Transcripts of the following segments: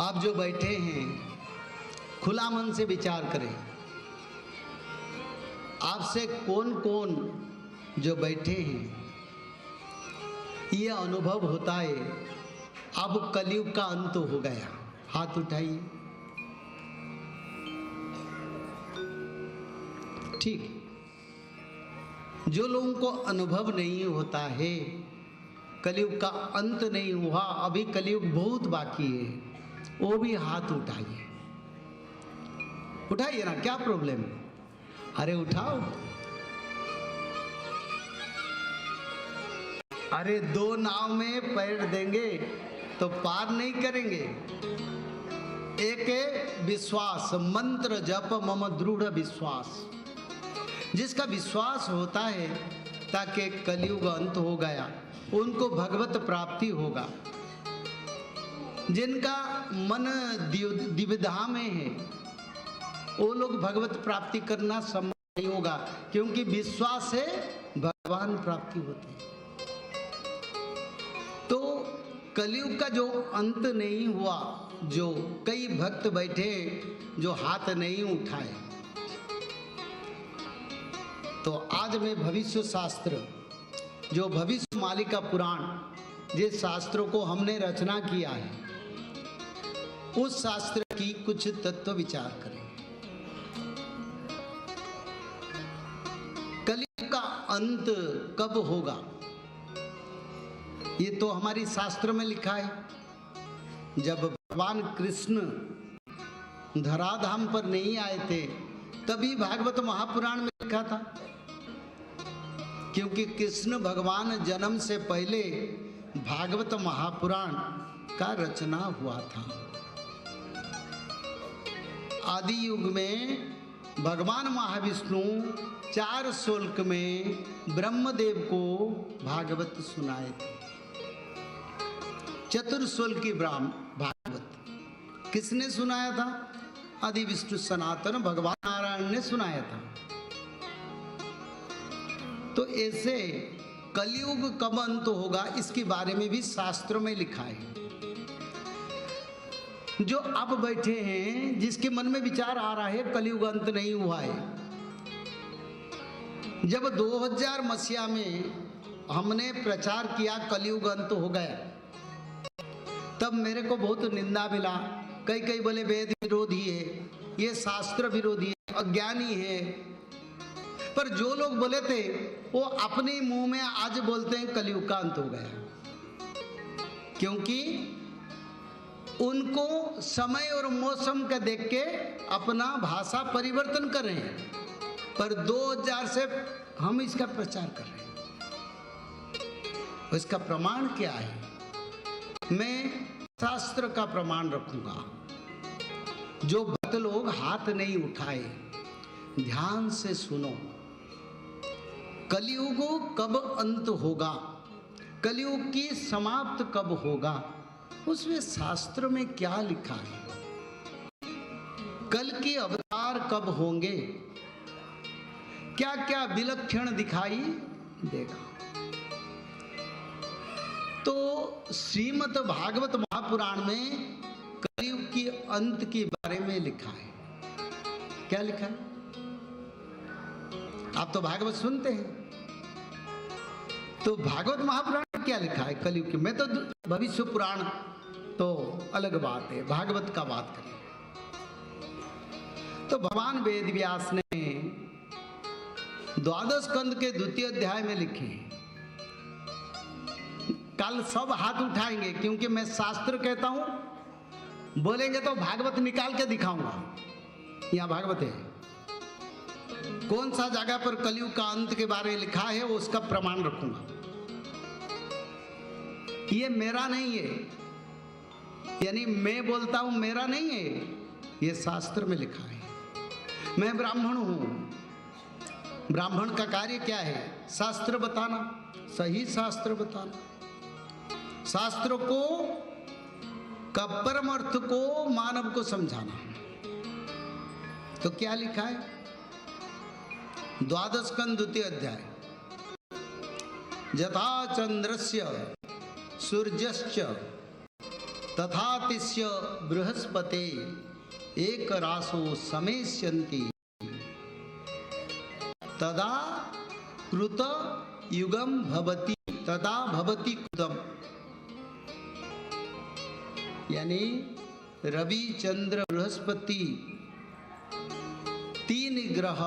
आप जो बैठे हैं खुला मन से विचार करें। आपसे कौन कौन जो बैठे हैं ये अनुभव होता है अब कलयुग का अंत हो गया? हाथ उठाइए। ठीक। जो लोगों को अनुभव नहीं होता है कलयुग का अंत नहीं हुआ, अभी कलयुग बहुत बाकी है, वो भी हाथ उठाइए। उठाइए ना, क्या प्रॉब्लम है? अरे उठाओ। अरे दो नाव में पैर देंगे तो पार नहीं करेंगे। एक है विश्वास, मंत्र जप मम दृढ़ विश्वास। जिसका विश्वास होता है ताकि कलयुग अंत हो गया उनको भगवत प्राप्ति होगा। जिनका मन द्विविधा में है वो लोग भगवत प्राप्ति करना संभव नहीं होगा, क्योंकि विश्वास से भगवान प्राप्ति होती है। तो कलयुग का जो अंत नहीं हुआ, जो कई भक्त बैठे जो हाथ नहीं उठाए, तो आज मैं भविष्य शास्त्र जो भविष्य मालिका पुराण जिस शास्त्रों को हमने रचना किया है उस शास्त्र की कुछ तत्व विचार करें। कलयुग का अंत कब होगा ये तो हमारी शास्त्र में लिखा है। जब भगवान कृष्ण धराधाम पर नहीं आए थे तभी भागवत महापुराण में लिखा था, क्योंकि कृष्ण भगवान जन्म से पहले भागवत महापुराण का रचना हुआ था। आदि युग में भगवान महाविष्णु 4 श्लोक में ब्रह्मदेव को भागवत सुनाए थे। चतुर्श्लोकी भागवत किसने सुनाया था? आदि विष्णु सनातन भगवान नारायण ने सुनाया था। तो ऐसे कलयुग कब अंत होगा इसके बारे में भी शास्त्रों में लिखा है। जो अब बैठे हैं जिसके मन में विचार आ रहा है कलयुग अंत नहीं हुआ है, जब 2000 मसीहा में हमने प्रचार किया कलयुग अंत हो गया, तब मेरे को बहुत निंदा मिला। कई बोले वेद विरोधी है, ये शास्त्र विरोधी है, अज्ञानी है। पर जो लोग बोले थे वो अपने मुंह में आज बोलते हैं कलयुग का अंत हो गया, क्योंकि उनको समय और मौसम का देख के अपना भाषा परिवर्तन कर रहे हैं। पर 2000 से हम इसका प्रचार कर रहे हैं। इसका प्रमाण क्या है? मैं शास्त्र का प्रमाण रखूंगा। जो भक्त लोग हाथ नहीं उठाए ध्यान से सुनो। कलयुग कब अंत होगा, कलयुग की समाप्त कब होगा, उसमें शास्त्र में क्या लिखा है? कल के अवतार कब होंगे, क्या क्या विलक्षण दिखाई देगा? तो श्रीमद् भागवत महापुराण में कलयुग की अंत के बारे में लिखा है। क्या लिखा है? आप तो भागवत सुनते हैं, तो भागवत महापुराण में क्या लिखा है कलयुग की? मैं तो भविष्य पुराण तो अलग बात है, भागवत का बात करें। तो भगवान वेद व्यास ने 12 स्कंद के 2 अध्याय में लिखे हैं। कल सब हाथ उठाएंगे क्योंकि मैं शास्त्र कहता हूं, बोलेंगे तो भागवत निकाल के दिखाऊंगा। यहां भागवत है, कौन सा जगह पर कलयुग का अंत के बारे में लिखा है उसका प्रमाण रखूंगा। ये मेरा नहीं है, यानी मैं बोलता हूं मेरा नहीं है, ये शास्त्र में लिखा है। मैं ब्राह्मण हूं, ब्राह्मण का कार्य क्या है? शास्त्र बताना, सही शास्त्र बताना, शास्त्र को का परम अर्थ को मानव को समझाना। तो क्या लिखा है? 12 स्कंद 2 अध्याय, यथा चंद्रस्य सूर्यश्च तथातिस्य बृहस्पते एक रासो समेष्यन्ति तदा कृत युगम भवति तदा भवति कृतम। यानी रवि चंद्र बृहस्पति तीन ग्रह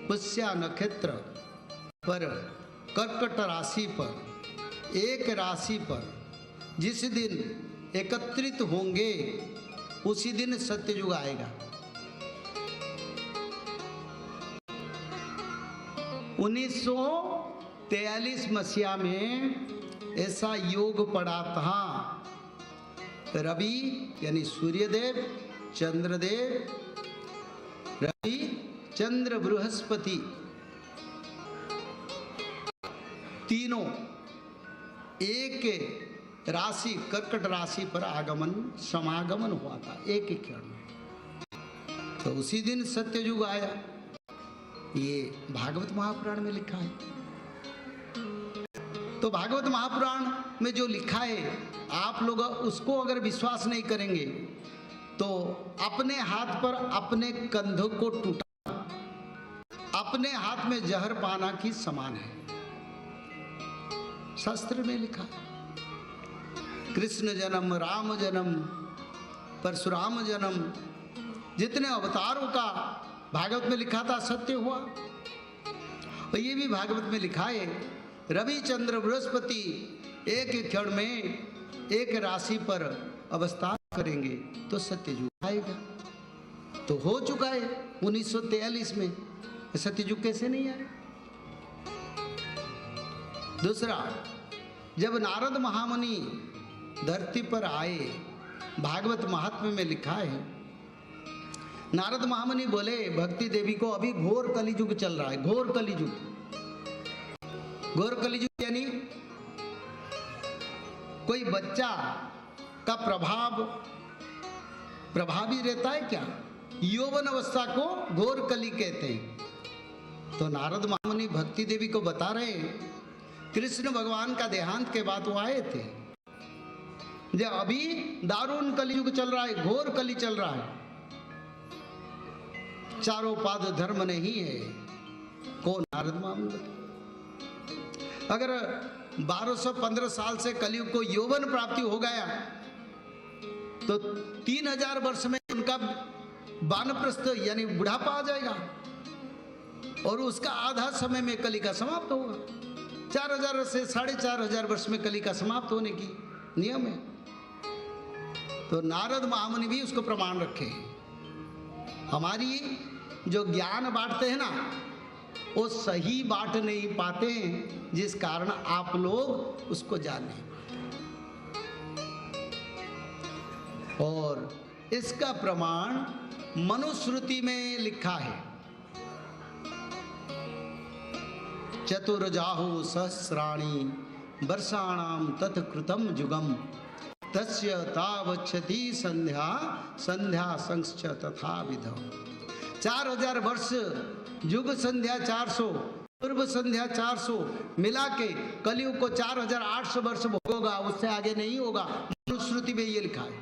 पुष्या नक्षत्र पर कर्कट राशि पर एक राशि पर जिस दिन एकत्रित होंगे उसी दिन सत्ययुग आएगा। 1943 मसीहा में ऐसा योग पड़ा था। रवि यानी सूर्यदेव, चंद्रदेव, रवि चंद्र बृहस्पति तीनों एक राशि कर्कट राशि पर समागमन हुआ था एक ही क्षण में। तो उसी दिन सत्ययुग आया। ये भागवत महापुराण में लिखा है। तो भागवत महापुराण में जो लिखा है, आप लोग उसको अगर विश्वास नहीं करेंगे तो अपने हाथ पर अपने कंधों को टूटा, अपने हाथ में जहर पाना की समान है। शास्त्र में लिखा है, कृष्ण जन्म, राम जन्म, परशुराम जन्म, जितने अवतारों का भागवत में लिखा था सत्य हुआ। और ये भी भागवत में लिखा है, रवि चंद्र बृहस्पति एक क्षण में एक राशि पर अवस्था करेंगे तो सत्ययुग आएगा। तो हो चुका है 1943 में, सत्ययुग कैसे नहीं आए। दूसरा, जब नारद महामुनि धरती पर आए, भागवत महात्म्य में लिखा है, नारद महामुनि बोले भक्ति देवी को, अभी घोर कलियुग चल रहा है। घोर कलियुग, घोर कलियुग यानी कोई बच्चा का प्रभावी रहता है क्या? यौवन अवस्था को घोर कली कहते हैं। तो नारद महामुनि भक्ति देवी को बता रहे हैं, कृष्ण भगवान का देहांत के बाद वो आए थे, जब अभी दारुण कलियुग चल रहा है, घोर कली चल रहा है, चारों पाद धर्म नहीं है। कौन? नारद महामुनि। अगर 1215 साल से कलियुग को यौवन प्राप्ति हो गया तो 3000 वर्ष में उनका वानप्रस्थ यानी बुढ़ापा आ जाएगा और उसका आधा समय में कली का समाप्त होगा। 4000 से 4500 वर्ष में कली का समाप्त होने की नियम है। तो नारद महामुनि भी उसको प्रमाण रखे। हमारी जो ज्ञान बांटते हैं ना, वो सही बांट नहीं पाते हैं, जिस कारण आप लोग उसको जान नहीं पाते। और इसका प्रमाण मनुस्मृति में लिखा है, चतुर्जाहु सहस्राणि वर्षाणाम तत्कृतम जुगम तस्य तावच्छति संध्या संध्या संश्च तथा विधम। 4000 वर्ष युग संध्या 400, पूर्व संध्या 400 मिला के कलियुग को 4800 वर्ष भोगोगा, उससे आगे नहीं होगा। मनुस्मृति में ये लिखा है।